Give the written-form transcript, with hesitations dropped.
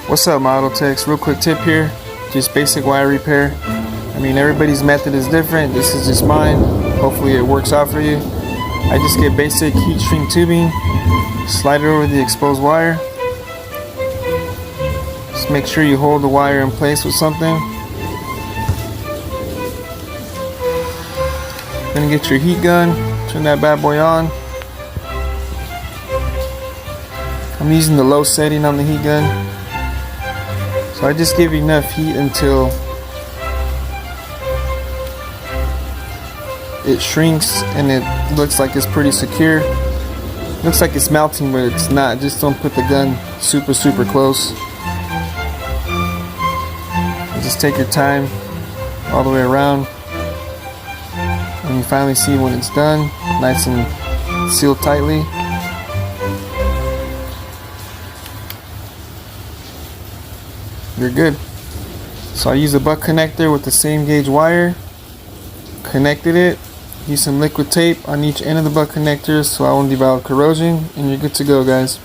What's up, my auto techs? Real quick tip here, just basic wire repair. I mean, everybody's method is different. This is just mine. Hopefully it works out for you. I just get basic heat shrink tubing, slide it over the exposed wire. Just make sure you hold the wire in place with something. Then get your heat gun, turn that bad boy on. I'm using the low setting on the heat gun. So I just give enough heat until it shrinks and it looks like it's pretty secure. Looks like it's melting, but it's not. Just don't put the gun super close. And just take your time all the way around. And you finally see when it's done, nice and sealed tightly. You're good. So I use a butt connector with the same gauge wire, connected it, use some liquid tape on each end of the butt connectors so I won't develop corrosion, and you're good to go, guys.